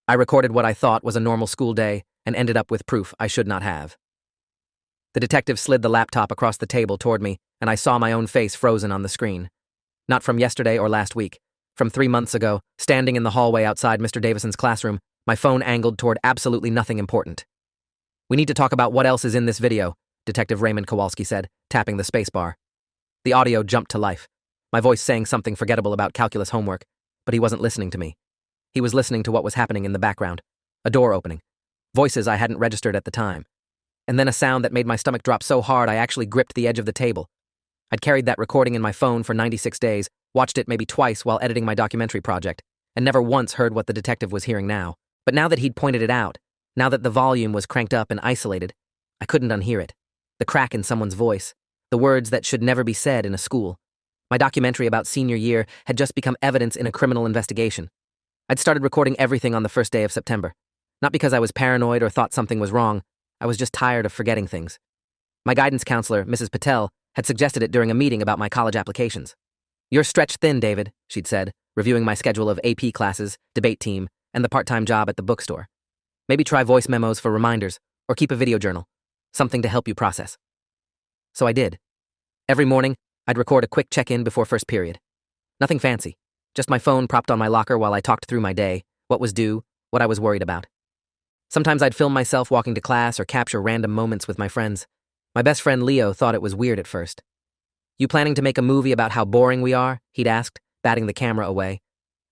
I recorded what I thought was a normal school day and ended up with proof I should not have. The detective slid the laptop across the table toward me, and I saw my own face frozen on the screen. Not from yesterday or last week. From 3 months ago, standing in the hallway outside Mr. Davison's classroom, my phone angled toward absolutely nothing important. "We need to talk about what else is in this video," Detective Raymond Kowalski said, tapping the spacebar. The audio jumped to life, my voice saying something forgettable about calculus homework, but he wasn't listening to me. He was listening to what was happening in the background. A door opening. Voices I hadn't registered at the time. And then a sound that made my stomach drop so hard I actually gripped the edge of the table. I'd carried that recording in my phone for 96 days, watched it maybe twice while editing my documentary project, and never once heard what the detective was hearing now. But now that he'd pointed it out, now that the volume was cranked up and isolated, I couldn't unhear it. The crack in someone's voice, the words that should never be said in a school. My documentary about senior year had just become evidence in a criminal investigation. I'd started recording everything on the first day of September. Not because I was paranoid or thought something was wrong, I was just tired of forgetting things. My guidance counselor, Mrs. Patel, had suggested it during a meeting about my college applications. "You're stretched thin, David," she'd said, reviewing my schedule of AP classes, debate team, and the part-time job at the bookstore. "Maybe try voice memos for reminders, or keep a video journal. Something to help you process." So I did. Every morning, I'd record a quick check-in before first period. Nothing fancy, just my phone propped on my locker while I talked through my day, what was due, what I was worried about. Sometimes I'd film myself walking to class or capture random moments with my friends. My best friend Leo thought it was weird at first. "You planning to make a movie about how boring we are?" he'd asked, batting the camera away.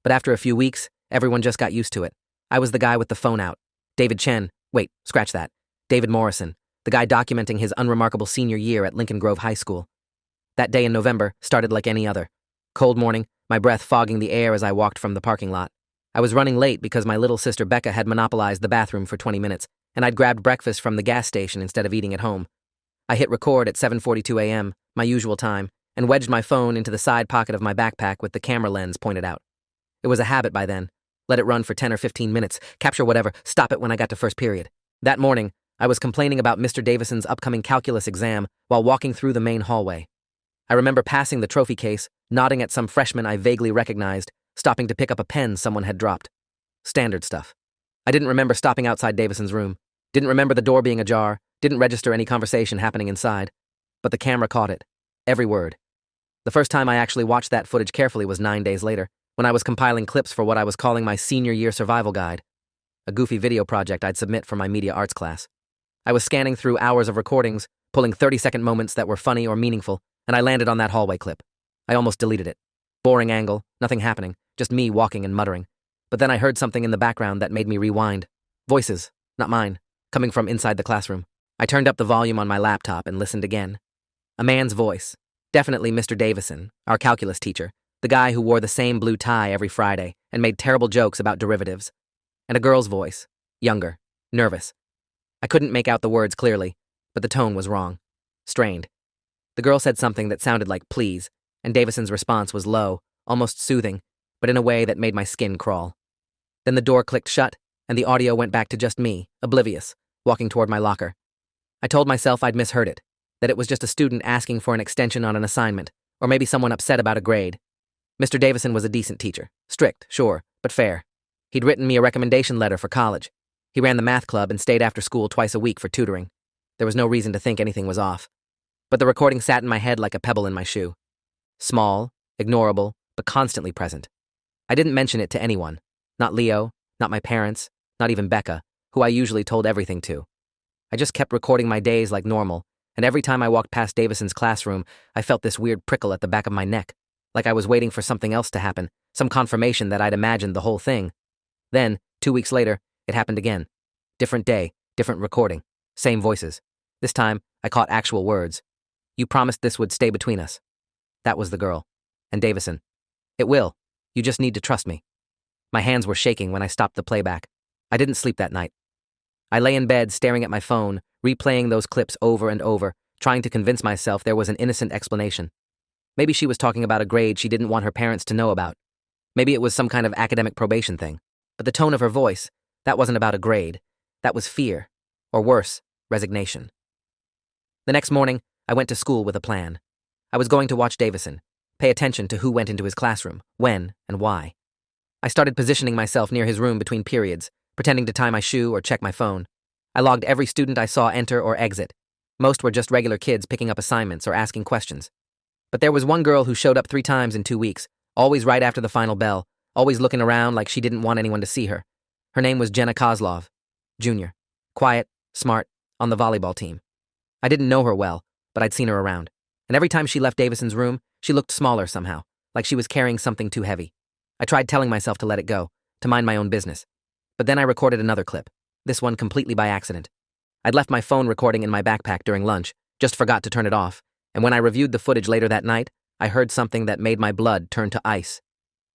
But after a few weeks, everyone just got used to it. I was the guy with the phone out. David Chen, wait, scratch that. David Morrison, the guy documenting his unremarkable senior year at Lincoln Grove High School. That day in November started like any other. Cold morning, my breath fogging the air as I walked from the parking lot. I was running late because my little sister Becca had monopolized the bathroom for 20 minutes, and I'd grabbed breakfast from the gas station instead of eating at home. I hit record at 7:42 a.m., my usual time, and wedged my phone into the side pocket of my backpack with the camera lens pointed out. It was a habit by then. Let it run for 10 or 15 minutes, capture whatever, stop it when I got to first period. That morning, I was complaining about Mr. Davison's upcoming calculus exam while walking through the main hallway. I remember passing the trophy case, nodding at some freshman I vaguely recognized, stopping to pick up a pen someone had dropped. Standard stuff. I didn't remember stopping outside Davison's room, didn't remember the door being ajar, didn't register any conversation happening inside. But the camera caught it. Every word. The first time I actually watched that footage carefully was 9 days later, when I was compiling clips for what I was calling my senior year survival guide, a goofy video project I'd submit for my media arts class. I was scanning through hours of recordings, pulling 30-second moments that were funny or meaningful, and I landed on that hallway clip. I almost deleted it. Boring angle, nothing happening, just me walking and muttering. But then I heard something in the background that made me rewind. Voices, not mine, coming from inside the classroom. I turned up the volume on my laptop and listened again. A man's voice. Definitely Mr. Davison, our calculus teacher, the guy who wore the same blue tie every Friday and made terrible jokes about derivatives. And a girl's voice, younger, nervous. I couldn't make out the words clearly, but the tone was wrong. Strained. The girl said something that sounded like please, and Davison's response was low, almost soothing, but in a way that made my skin crawl. Then the door clicked shut, and the audio went back to just me, oblivious, walking toward my locker. I told myself I'd misheard it, that it was just a student asking for an extension on an assignment, or maybe someone upset about a grade. Mr. Davison was a decent teacher. Strict, sure, but fair. He'd written me a recommendation letter for college. He ran the math club and stayed after school twice a week for tutoring. There was no reason to think anything was off. But the recording sat in my head like a pebble in my shoe. Small, ignorable, but constantly present. I didn't mention it to anyone. Not Leo, not my parents, not even Becca, who I usually told everything to. I just kept recording my days like normal, and every time I walked past Davison's classroom, I felt this weird prickle at the back of my neck, like I was waiting for something else to happen, some confirmation that I'd imagined the whole thing. Then, 2 weeks later, it happened again. Different day, different recording, same voices. This time, I caught actual words. "You promised this would stay between us." That was the girl. And Davison. "It will. You just need to trust me." My hands were shaking when I stopped the playback. I didn't sleep that night. I lay in bed staring at my phone, replaying those clips over and over, trying to convince myself there was an innocent explanation. Maybe she was talking about a grade she didn't want her parents to know about. Maybe it was some kind of academic probation thing. But the tone of her voice, that wasn't about a grade. That was fear. Or worse, resignation. The next morning, I went to school with a plan. I was going to watch Davison, pay attention to who went into his classroom, when, and why. I started positioning myself near his room between periods, pretending to tie my shoe or check my phone. I logged every student I saw enter or exit. Most were just regular kids picking up assignments or asking questions. But there was one girl who showed up 3 times in 2 weeks, always right after the final bell, always looking around like she didn't want anyone to see her. Her name was Jenna Kozlov, Jr. Quiet, smart, on the volleyball team. I didn't know her well, but I'd seen her around. And every time she left Davison's room, she looked smaller somehow, like she was carrying something too heavy. I tried telling myself to let it go, to mind my own business. But then I recorded another clip, this one completely by accident. I'd left my phone recording in my backpack during lunch, just forgot to turn it off, and when I reviewed the footage later that night, I heard something that made my blood turn to ice.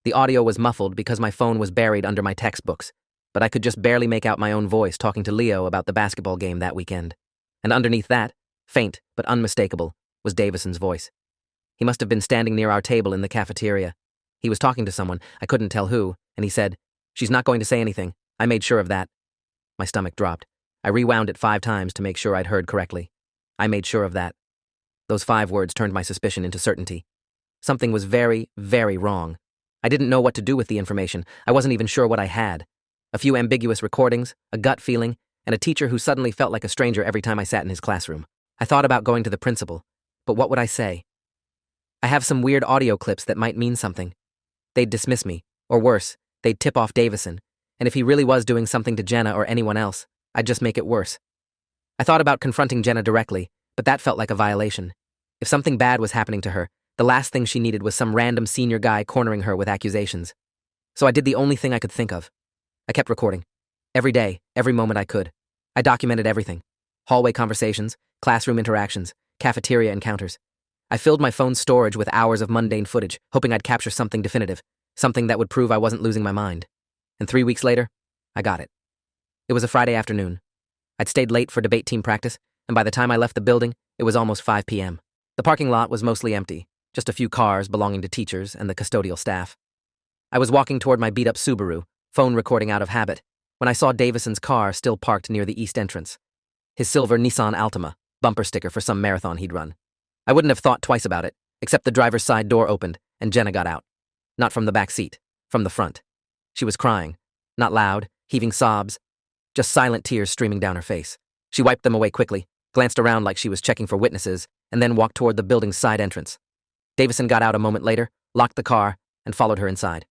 The audio was muffled because my phone was buried under my textbooks, but I could just barely make out my own voice talking to Leo about the basketball game that weekend. And underneath that, faint but unmistakable, was Davison's voice. He must have been standing near our table in the cafeteria. He was talking to someone, I couldn't tell who, and he said, "She's not going to say anything. I made sure of that." My stomach dropped. I rewound it 5 times to make sure I'd heard correctly. I made sure of that. Those 5 words turned my suspicion into certainty. Something was very, very wrong. I didn't know what to do with the information. I wasn't even sure what I had. A few ambiguous recordings, a gut feeling, and a teacher who suddenly felt like a stranger every time I sat in his classroom. I thought about going to the principal, but what would I say? I have some weird audio clips that might mean something. They'd dismiss me, or worse, they'd tip off Davison, and if he really was doing something to Jenna or anyone else, I'd just make it worse. I thought about confronting Jenna directly, but that felt like a violation. If something bad was happening to her, the last thing she needed was some random senior guy cornering her with accusations. So I did the only thing I could think of. I kept recording. Every day, every moment I could. I documented everything. Hallway conversations, classroom interactions, cafeteria encounters. I filled my phone's storage with hours of mundane footage, hoping I'd capture something definitive, something that would prove I wasn't losing my mind. And 3 weeks later, I got it. It was a Friday afternoon. I'd stayed late for debate team practice, and by the time I left the building, it was almost 5 p.m. The parking lot was mostly empty, just a few cars belonging to teachers and the custodial staff. I was walking toward my beat-up Subaru, phone recording out of habit, when I saw Davison's car still parked near the east entrance. His silver Nissan Altima, bumper sticker for some marathon he'd run. I wouldn't have thought twice about it, except the driver's side door opened and Jenna got out. Not from the back seat, from the front. She was crying, not loud, heaving sobs, just silent tears streaming down her face. She wiped them away quickly, glanced around like she was checking for witnesses, and then walked toward the building's side entrance. Davison got out a moment later, locked the car, and followed her inside.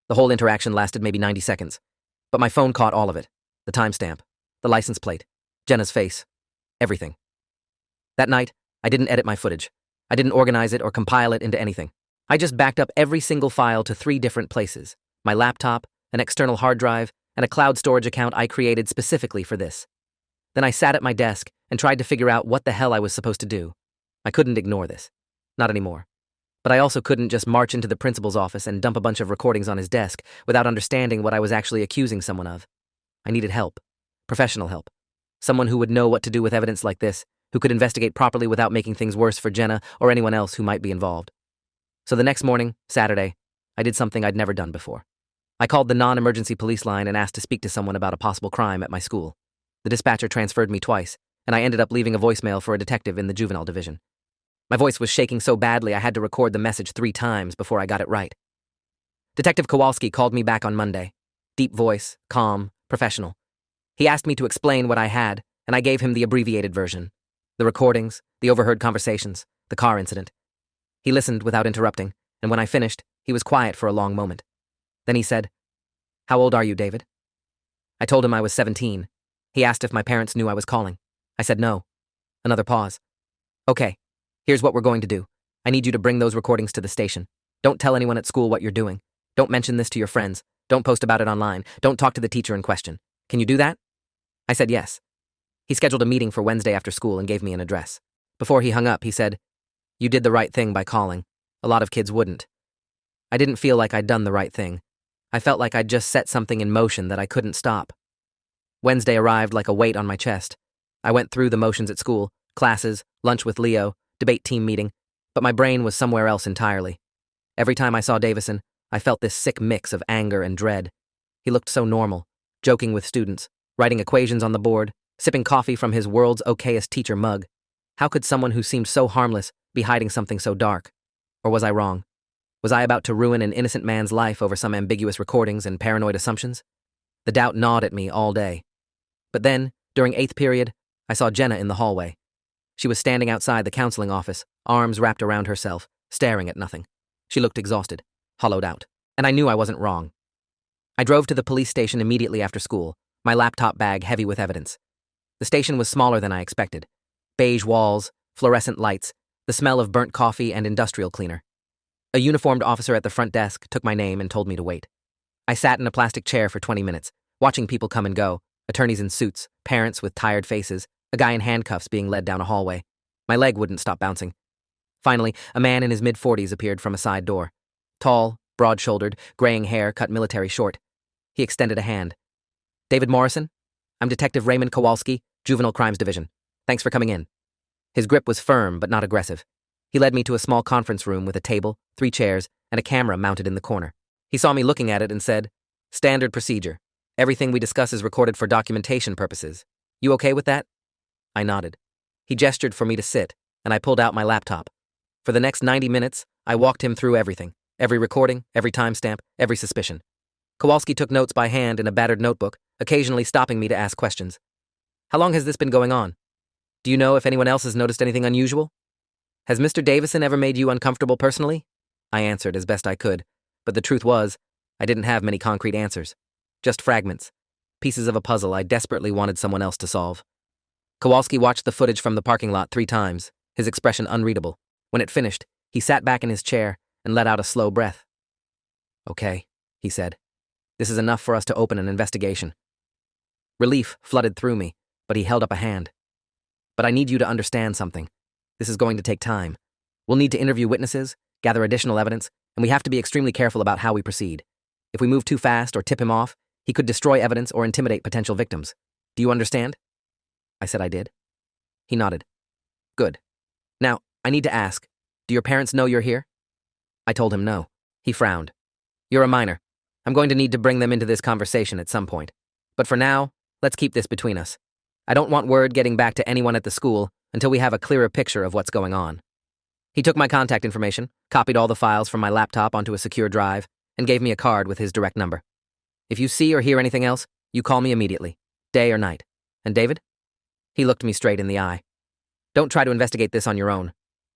The whole interaction lasted maybe 90 seconds, but my phone caught all of it. The timestamp, the license plate, Jenna's face, everything. That night, I didn't edit my footage. I didn't organize it or compile it into anything. I just backed up every single file to 3 different places: my laptop, an external hard drive, and a cloud storage account I created specifically for this. Then I sat at my desk and tried to figure out what the hell I was supposed to do. I couldn't ignore this. Not anymore. But I also couldn't just march into the principal's office and dump a bunch of recordings on his desk without understanding what I was actually accusing someone of. I needed help. Professional help. Someone who would know what to do with evidence like this, who could investigate properly without making things worse for Jenna or anyone else who might be involved. So the next morning, Saturday, I did something I'd never done before. I called the non-emergency police line and asked to speak to someone about a possible crime at my school. The dispatcher transferred me twice, and I ended up leaving a voicemail for a detective in the juvenile division. My voice was shaking so badly I had to record the message 3 times before I got it right. Detective Kowalski called me back on Monday. Deep voice, calm, professional. He asked me to explain what I had, and I gave him the abbreviated version. The recordings, the overheard conversations, the car incident. He listened without interrupting, and when I finished, he was quiet for a long moment. Then he said, "How old are you, David?" I told him I was 17. He asked if my parents knew I was calling. I said no. Another pause. "Okay, here's what we're going to do. I need you to bring those recordings to the station. Don't tell anyone at school what you're doing. Don't mention this to your friends. Don't post about it online. Don't talk to the teacher in question. Can you do that?" I said yes. He scheduled a meeting for Wednesday after school and gave me an address. Before he hung up, he said, "You did the right thing by calling. A lot of kids wouldn't." I didn't feel like I'd done the right thing. I felt like I'd just set something in motion that I couldn't stop. Wednesday arrived like a weight on my chest. I went through the motions at school, classes, lunch with Leo, debate team meeting, but my brain was somewhere else entirely. Every time I saw Davison, I felt this sick mix of anger and dread. He looked so normal, joking with students, writing equations on the board, sipping coffee from his world's okayest teacher mug. How could someone who seemed so harmless be hiding something so dark? Or was I wrong? Was I about to ruin an innocent man's life over some ambiguous recordings and paranoid assumptions? The doubt gnawed at me all day. But then, during 8th period, I saw Jenna in the hallway. She was standing outside the counseling office, arms wrapped around herself, staring at nothing. She looked exhausted, hollowed out, and I knew I wasn't wrong. I drove to the police station immediately after school, my laptop bag heavy with evidence. The station was smaller than I expected. Beige walls, fluorescent lights, the smell of burnt coffee and industrial cleaner. A uniformed officer at the front desk took my name and told me to wait. I sat in a plastic chair for 20 minutes, watching people come and go, attorneys in suits, parents with tired faces, a guy in handcuffs being led down a hallway. My leg wouldn't stop bouncing. Finally, a man in his mid-40s appeared from a side door. Tall, broad-shouldered, graying hair cut military short. He extended a hand. "David Morrison? I'm Detective Raymond Kowalski, Juvenile Crimes Division. Thanks for coming in." His grip was firm but not aggressive. He led me to a small conference room with a table, 3 chairs, and a camera mounted in the corner. He saw me looking at it and said, "Standard procedure. Everything we discuss is recorded for documentation purposes. You okay with that?" I nodded. He gestured for me to sit, and I pulled out my laptop. For the next 90 minutes, I walked him through everything. Every recording, every timestamp, every suspicion. Kowalski took notes by hand in a battered notebook, occasionally stopping me to ask questions. "How long has this been going on? Do you know if anyone else has noticed anything unusual? Has Mr. Davison ever made you uncomfortable personally?" I answered as best I could, but the truth was, I didn't have many concrete answers. Just fragments, pieces of a puzzle I desperately wanted someone else to solve. Kowalski watched the footage from the parking lot 3 times, his expression unreadable. When it finished, he sat back in his chair and let out a slow breath. "Okay," he said. "This is enough for us to open an investigation." Relief flooded through me, but he held up a hand. "But I need you to understand something. This is going to take time. We'll need to interview witnesses, gather additional evidence, and we have to be extremely careful about how we proceed. If we move too fast or tip him off, he could destroy evidence or intimidate potential victims. Do you understand?" I said I did. He nodded. "Good. Now, I need to ask, do your parents know you're here?" I told him no. He frowned. "You're a minor. I'm going to need to bring them into this conversation at some point. But for now, let's keep this between us. I don't want word getting back to anyone at the school until we have a clearer picture of what's going on." He took my contact information, copied all the files from my laptop onto a secure drive, and gave me a card with his direct number. "If you see or hear anything else, you call me immediately, day or night. And David?" He looked me straight in the eye. "Don't try to investigate this on your own.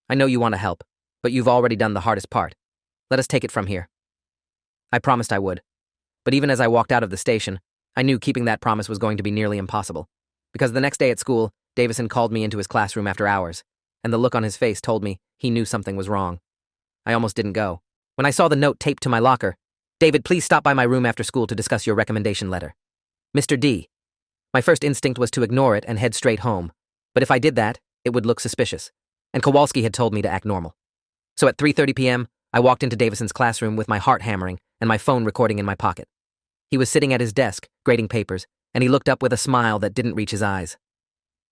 I know you want to help, but you've already done the hardest part. Let us take it from here." I promised I would. But even as I walked out of the station, I knew keeping that promise was going to be nearly impossible. Because the next day at school, Davison called me into his classroom after hours, and the look on his face told me he knew something was wrong. I almost didn't go. When I saw the note taped to my locker, "David, please stop by my room after school to discuss your recommendation letter. Mr. D." My first instinct was to ignore it and head straight home, but if I did that, it would look suspicious, and Kowalski had told me to act normal. So at 3:30 p.m., I walked into Davison's classroom with my heart hammering and my phone recording in my pocket. He was sitting at his desk, grading papers, and he looked up with a smile that didn't reach his eyes.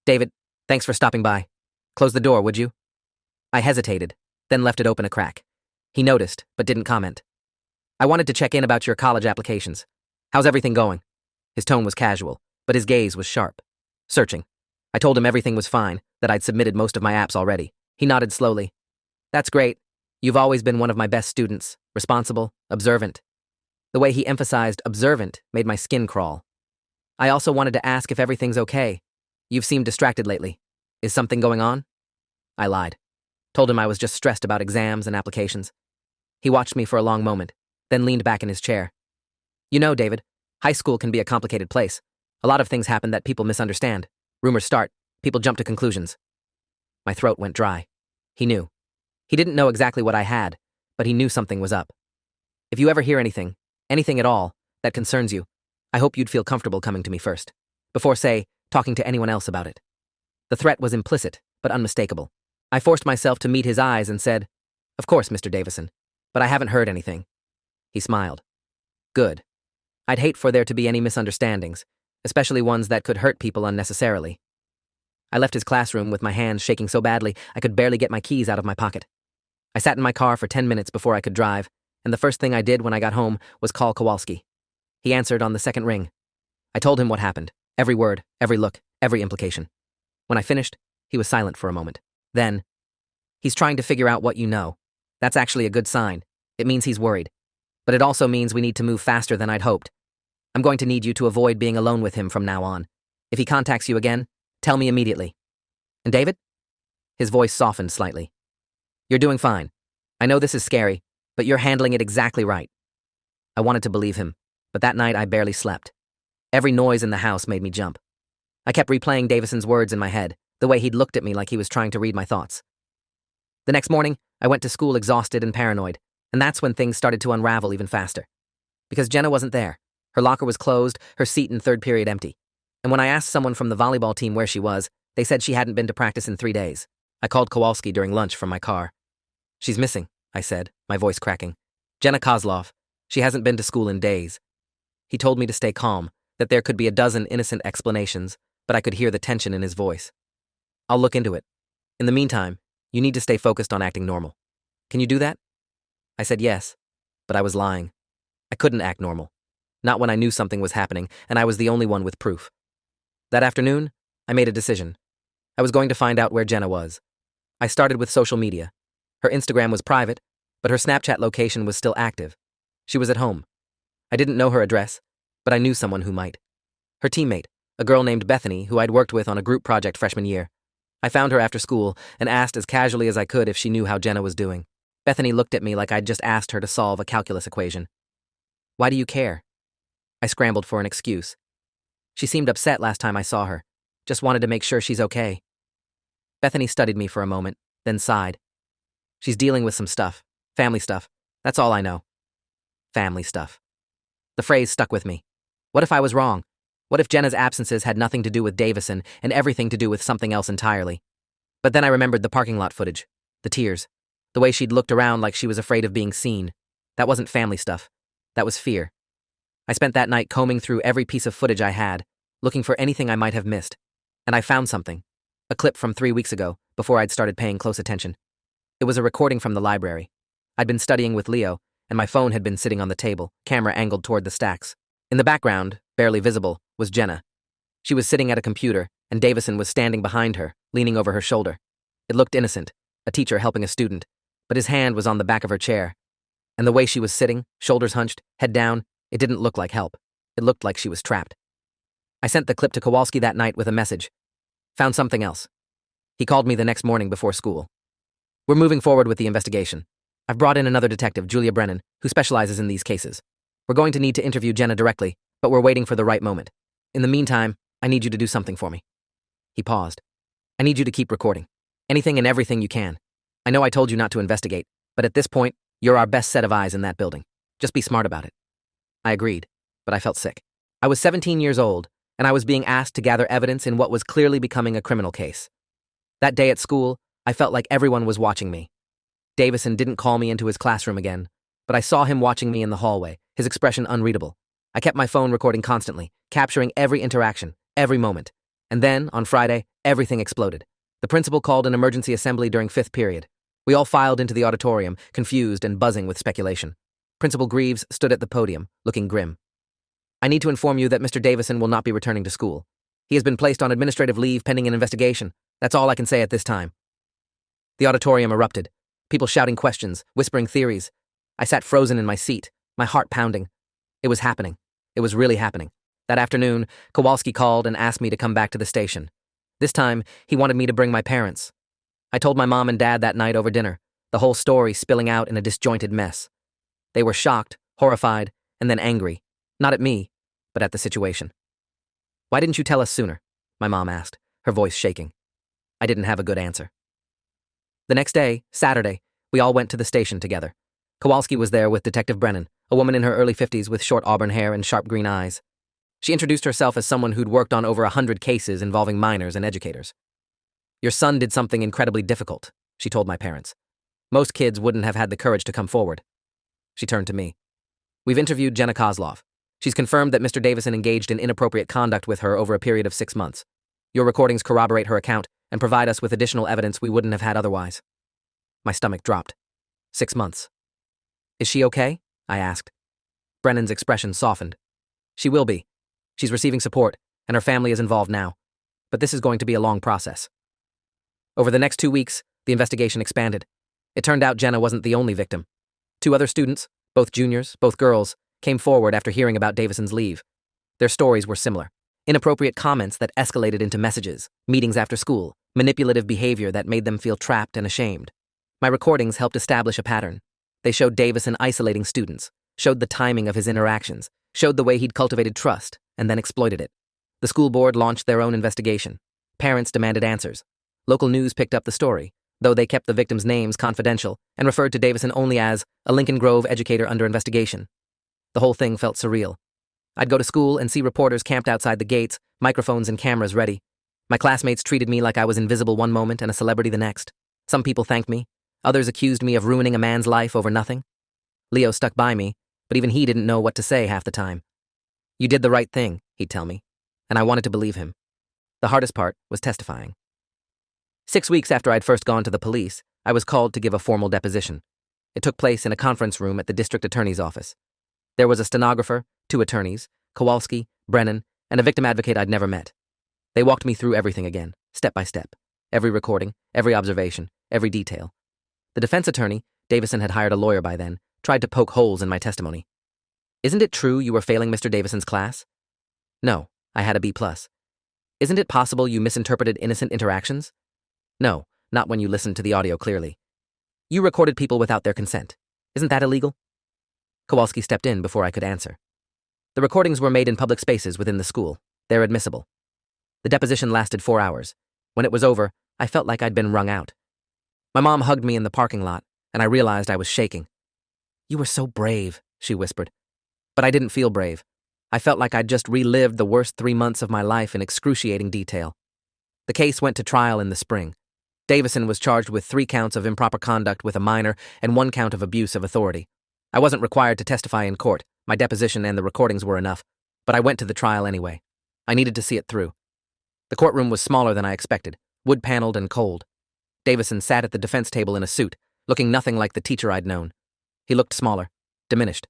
"David, thanks for stopping by. Close the door, would you?" I hesitated, then left it open a crack. He noticed, but didn't comment. "I wanted to check in about your college applications. How's everything going?" His tone was casual, but his gaze was sharp, searching. I told him everything was fine, that I'd submitted most of my apps already. He nodded slowly. "That's great. You've always been one of my best students, responsible, observant." The way he emphasized observant made my skin crawl. "I also wanted to ask if everything's okay. You've seemed distracted lately. Is something going on?" I lied. Told him I was just stressed about exams and applications. He watched me for a long moment, then leaned back in his chair. "You know, David, high school can be a complicated place. A lot of things happen that people misunderstand. Rumors start. People jump to conclusions." My throat went dry. He knew. He didn't know exactly what I had, but he knew something was up. "If you ever hear anything at all, that concerns you, I hope you'd feel comfortable coming to me first, before, say, talking to anyone else about it." The threat was implicit, but unmistakable. I forced myself to meet his eyes and said, "Of course, Mr. Davison, but I haven't heard anything." He smiled. "Good. I'd hate for there to be any misunderstandings, especially ones that could hurt people unnecessarily." I left his classroom with my hands shaking so badly I could barely get my keys out of my pocket. I sat in my car for 10 minutes before I could drive, and the first thing I did when I got home was call Kowalski. He answered on the second ring. I told him what happened, every word, every look, every implication. When I finished, he was silent for a moment. Then, "He's trying to figure out what you know. That's actually a good sign. It means he's worried. But it also means we need to move faster than I'd hoped." I'm going to need you to avoid being alone with him from now on. If he contacts you again, tell me immediately. And David? His voice softened slightly. You're doing fine. I know this is scary, but you're handling it exactly right. I wanted to believe him, but that night I barely slept. Every noise in the house made me jump. I kept replaying Davison's words in my head, the way he'd looked at me like he was trying to read my thoughts. The next morning, I went to school exhausted and paranoid, and that's when things started to unravel even faster. Because Jenna wasn't there. Her locker was closed, her seat in third period empty. And when I asked someone from the volleyball team where she was, they said she hadn't been to practice in 3 days. I called Kowalski during lunch from my car. She's missing, I said, my voice cracking. Jenna Kozlov. She hasn't been to school in days. He told me to stay calm, that there could be a dozen innocent explanations, but I could hear the tension in his voice. I'll look into it. In the meantime, you need to stay focused on acting normal. Can you do that? I said yes, but I was lying. I couldn't act normal. Not when I knew something was happening, and I was the only one with proof. That afternoon, I made a decision. I was going to find out where Jenna was. I started with social media. Her Instagram was private, but her Snapchat location was still active. She was at home. I didn't know her address, but I knew someone who might. Her teammate, a girl named Bethany, who I'd worked with on a group project freshman year. I found her after school and asked as casually as I could if she knew how Jenna was doing. Bethany looked at me like I'd just asked her to solve a calculus equation. Why do you care? I scrambled for an excuse. She seemed upset last time I saw her. Just wanted to make sure she's okay. Bethany studied me for a moment, then sighed. She's dealing with some stuff. Family stuff. That's all I know. Family stuff. The phrase stuck with me. What if I was wrong? What if Jenna's absences had nothing to do with Davison and everything to do with something else entirely? But then I remembered the parking lot footage, the tears, the way she'd looked around like she was afraid of being seen. That wasn't family stuff. That was fear. I spent that night combing through every piece of footage I had, looking for anything I might have missed. And I found something. A clip from 3 weeks ago, before I'd started paying close attention. It was a recording from the library. I'd been studying with Leo, and my phone had been sitting on the table, camera angled toward the stacks. In the background, barely visible, was Jenna. She was sitting at a computer, and Davison was standing behind her, leaning over her shoulder. It looked innocent, a teacher helping a student, but his hand was on the back of her chair. And the way she was sitting, shoulders hunched, head down, it didn't look like help. It looked like she was trapped. I sent the clip to Kowalski that night with a message. Found something else. He called me the next morning before school. We're moving forward with the investigation. I've brought in another detective, Julia Brennan, who specializes in these cases. We're going to need to interview Jenna directly, but we're waiting for the right moment. In the meantime, I need you to do something for me. He paused. I need you to keep recording. Anything and everything you can. I know I told you not to investigate, but at this point, you're our best set of eyes in that building. Just be smart about it. I agreed, but I felt sick. I was 17 years old, and I was being asked to gather evidence in what was clearly becoming a criminal case. That day at school, I felt like everyone was watching me. Davison didn't call me into his classroom again, but I saw him watching me in the hallway, his expression unreadable. I kept my phone recording constantly, capturing every interaction, every moment. And then, on Friday, everything exploded. The principal called an emergency assembly during 5th period. We all filed into the auditorium, confused and buzzing with speculation. Principal Greaves stood at the podium, looking grim. I need to inform you that Mr. Davison will not be returning to school. He has been placed on administrative leave pending an investigation. That's all I can say at this time. The auditorium erupted, people shouting questions, whispering theories. I sat frozen in my seat, my heart pounding. It was happening. It was really happening. That afternoon, Kowalski called and asked me to come back to the station. This time, he wanted me to bring my parents. I told my mom and dad that night over dinner, the whole story spilling out in a disjointed mess. They were shocked, horrified, and then angry. Not at me, but at the situation. Why didn't you tell us sooner? My mom asked, her voice shaking. I didn't have a good answer. The next day, Saturday, we all went to the station together. Kowalski was there with Detective Brennan, a woman in her early 50s with short auburn hair and sharp green eyes. She introduced herself as someone who'd worked on over 100 cases involving minors and educators. Your son did something incredibly difficult, she told my parents. Most kids wouldn't have had the courage to come forward. She turned to me. We've interviewed Jenna Kozlov. She's confirmed that Mr. Davison engaged in inappropriate conduct with her over a period of 6 months. Your recordings corroborate her account and provide us with additional evidence we wouldn't have had otherwise. My stomach dropped. 6 months. Is she okay? I asked. Brennan's expression softened. She will be. She's receiving support, and her family is involved now. But this is going to be a long process. Over the next 2 weeks, the investigation expanded. It turned out Jenna wasn't the only victim. 2 other students, both juniors, both girls, came forward after hearing about Davison's leave. Their stories were similar. Inappropriate comments that escalated into messages, meetings after school, manipulative behavior that made them feel trapped and ashamed. My recordings helped establish a pattern. They showed Davison isolating students, showed the timing of his interactions, showed the way he'd cultivated trust, and then exploited it. The school board launched their own investigation. Parents demanded answers. Local news picked up the story, though they kept the victims' names confidential and referred to Davison only as a Lincoln Grove educator under investigation. The whole thing felt surreal. I'd go to school and see reporters camped outside the gates, microphones and cameras ready. My classmates treated me like I was invisible one moment and a celebrity the next. Some people thanked me. Others accused me of ruining a man's life over nothing. Leo stuck by me, but even he didn't know what to say half the time. "You did the right thing," he'd tell me, and I wanted to believe him. The hardest part was testifying. 6 weeks after I'd first gone to the police, I was called to give a formal deposition. It took place in a conference room at the district attorney's office. There was a stenographer, 2 attorneys, Kowalski, Brennan, and a victim advocate I'd never met. They walked me through everything again, step by step. Every recording, every observation, every detail. The defense attorney, Davison had hired a lawyer by then, tried to poke holes in my testimony. "Isn't it true you were failing Mr. Davison's class?" "No, I had a B+. "Isn't it possible you misinterpreted innocent interactions?" "No, not when you listened to the audio clearly." "You recorded people without their consent. Isn't that illegal?" Kowalski stepped in before I could answer. "The recordings were made in public spaces within the school. They're admissible." The deposition lasted 4 hours. When it was over, I felt like I'd been wrung out. My mom hugged me in the parking lot, and I realized I was shaking. "You were so brave," she whispered. But I didn't feel brave. I felt like I'd just relived the worst 3 months of my life in excruciating detail. The case went to trial in the spring. Davison was charged with 3 counts of improper conduct with a minor and 1 count of abuse of authority. I wasn't required to testify in court. My deposition and the recordings were enough, but I went to the trial anyway. I needed to see it through. The courtroom was smaller than I expected, wood-paneled and cold. Davison sat at the defense table in a suit, looking nothing like the teacher I'd known. He looked smaller, diminished.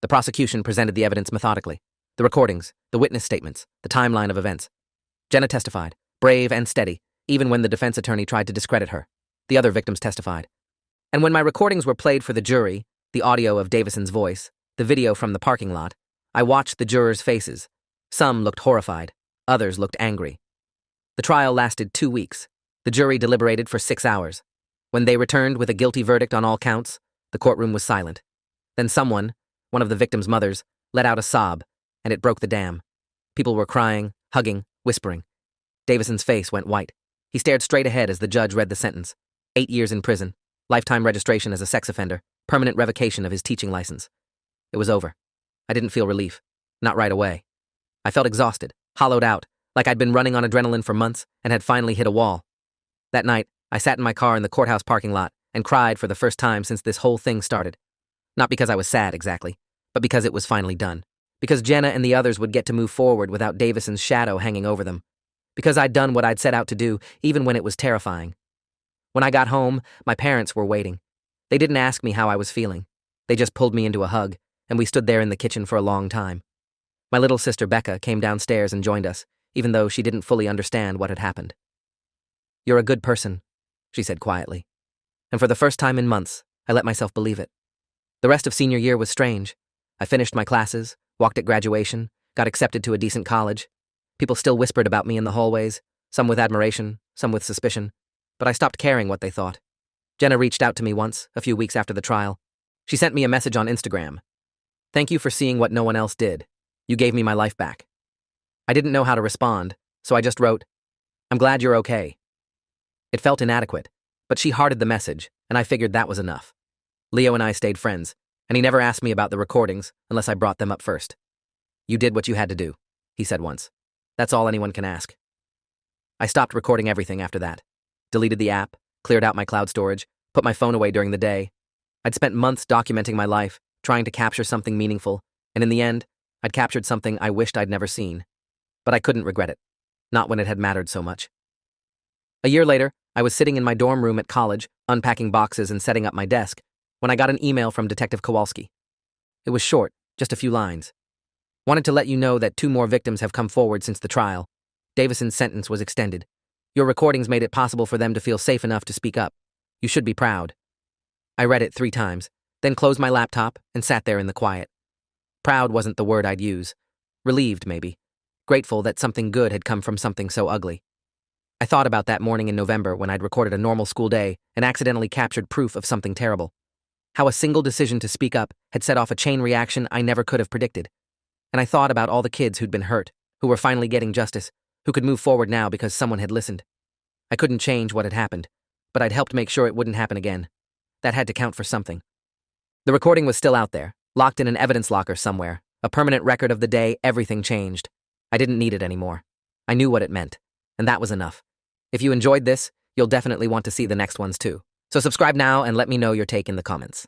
The prosecution presented the evidence methodically. The recordings, the witness statements, the timeline of events. Jenna testified, brave and steady, even when the defense attorney tried to discredit her. The other victims testified. And when my recordings were played for the jury, the audio of Davison's voice, the video from the parking lot, I watched the jurors' faces. Some looked horrified, others looked angry. The trial lasted 2 weeks. The jury deliberated for 6 hours. When they returned with a guilty verdict on all counts, the courtroom was silent. Then someone, one of the victims' mothers, let out a sob, and it broke the dam. People were crying, hugging, whispering. Davison's face went white. He stared straight ahead as the judge read the sentence. 8 years in prison, lifetime registration as a sex offender, permanent revocation of his teaching license. It was over. I didn't feel relief. Not right away. I felt exhausted, hollowed out, like I'd been running on adrenaline for months and had finally hit a wall. That night, I sat in my car in the courthouse parking lot and cried for the first time since this whole thing started. Not because I was sad exactly, but because it was finally done. Because Jenna and the others would get to move forward without Davison's shadow hanging over them. Because I'd done what I'd set out to do, even when it was terrifying. When I got home, my parents were waiting. They didn't ask me how I was feeling. They just pulled me into a hug, and we stood there in the kitchen for a long time. My little sister Becca came downstairs and joined us, even though she didn't fully understand what had happened. "You're a good person," she said quietly. And for the first time in months, I let myself believe it. The rest of senior year was strange. I finished my classes, walked at graduation, got accepted to a decent college. People still whispered about me in the hallways, some with admiration, some with suspicion, but I stopped caring what they thought. Jenna reached out to me once, a few weeks after the trial. She sent me a message on Instagram. "Thank you for seeing what no one else did. You gave me my life back." I didn't know how to respond, so I just wrote, "I'm glad you're okay." It felt inadequate, but she hearted the message, and I figured that was enough. Leo and I stayed friends, and he never asked me about the recordings unless I brought them up first. "You did what you had to do," he said once. "That's all anyone can ask." I stopped recording everything after that. Deleted the app, cleared out my cloud storage, put my phone away during the day. I'd spent months documenting my life, trying to capture something meaningful, and in the end, I'd captured something I wished I'd never seen. But I couldn't regret it, not when it had mattered so much. A year later, I was sitting in my dorm room at college, unpacking boxes and setting up my desk, when I got an email from Detective Kowalski. It was short, just a few lines. "Wanted to let you know that 2 more victims have come forward since the trial. Davison's sentence was extended. Your recordings made it possible for them to feel safe enough to speak up. You should be proud." I read it 3 times, then closed my laptop and sat there in the quiet. Proud wasn't the word I'd use. Relieved, maybe. Grateful that something good had come from something so ugly. I thought about that morning in November when I'd recorded a normal school day and accidentally captured proof of something terrible. How a single decision to speak up had set off a chain reaction I never could have predicted. And I thought about all the kids who'd been hurt, who were finally getting justice, who could move forward now because someone had listened. I couldn't change what had happened, but I'd helped make sure it wouldn't happen again. That had to count for something. The recording was still out there, locked in an evidence locker somewhere, a permanent record of the day everything changed. I didn't need it anymore. I knew what it meant, and that was enough. If you enjoyed this, you'll definitely want to see the next ones too. So subscribe now and let me know your take in the comments.